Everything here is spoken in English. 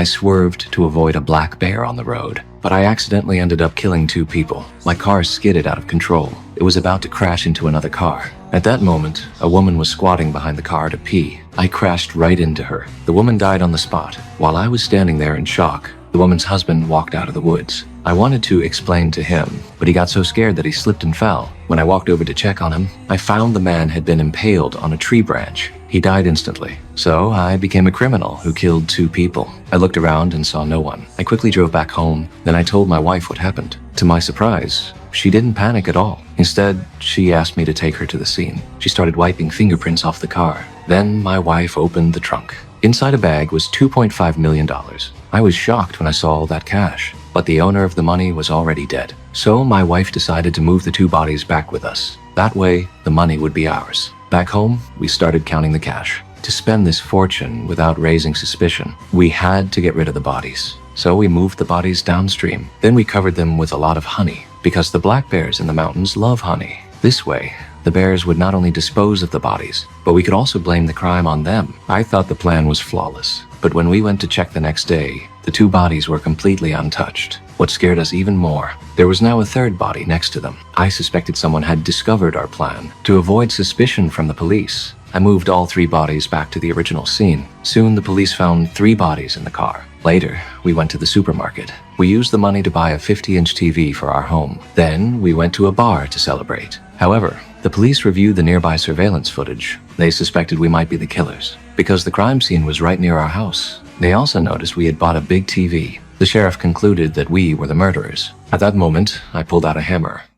I swerved to avoid a black bear on the road, but I accidentally ended up killing 2 people. My car skidded out of control. It was about to crash into another car. At that moment, a woman was squatting behind the car to pee. I crashed right into her. The woman died on the spot. While I was standing there in shock, the woman's husband walked out of the woods. I wanted to explain to him, but he got so scared that he slipped and fell. When I walked over to check on him, I found the man had been impaled on a tree branch. He died instantly. So I became a criminal who killed 2 people. I looked around and saw no one. I quickly drove back home. Then I told my wife what happened. To my surprise, she didn't panic at all. Instead, she asked me to take her to the scene. She started wiping fingerprints off the car. Then my wife opened the trunk. Inside a bag was $2.5 million. I was shocked when I saw all that cash, but the owner of the money was already dead. So my wife decided to move the 2 bodies back with us. That way, the money would be ours. Back home, we started counting the cash. To spend this fortune without raising suspicion, we had to get rid of the bodies. So we moved the bodies downstream. Then we covered them with a lot of honey, because the black bears in the mountains love honey. This way, the bears would not only dispose of the bodies, but we could also blame the crime on them. I thought the plan was flawless, but when we went to check the next day, the 2 bodies were completely untouched. What scared us even more, there was now a 3rd body next to them. I suspected someone had discovered our plan. To avoid suspicion from the police, I moved all 3 bodies back to the original scene. Soon the police found 3 bodies in the car. Later, we went to the supermarket. We used the money to buy a 50-inch TV for our home. Then we went to a bar to celebrate. However, the police reviewed the nearby surveillance footage. They suspected we might be the killers, because the crime scene was right near our house. They also noticed we had bought a big TV. The sheriff concluded that we were the murderers. At that moment, I pulled out a hammer.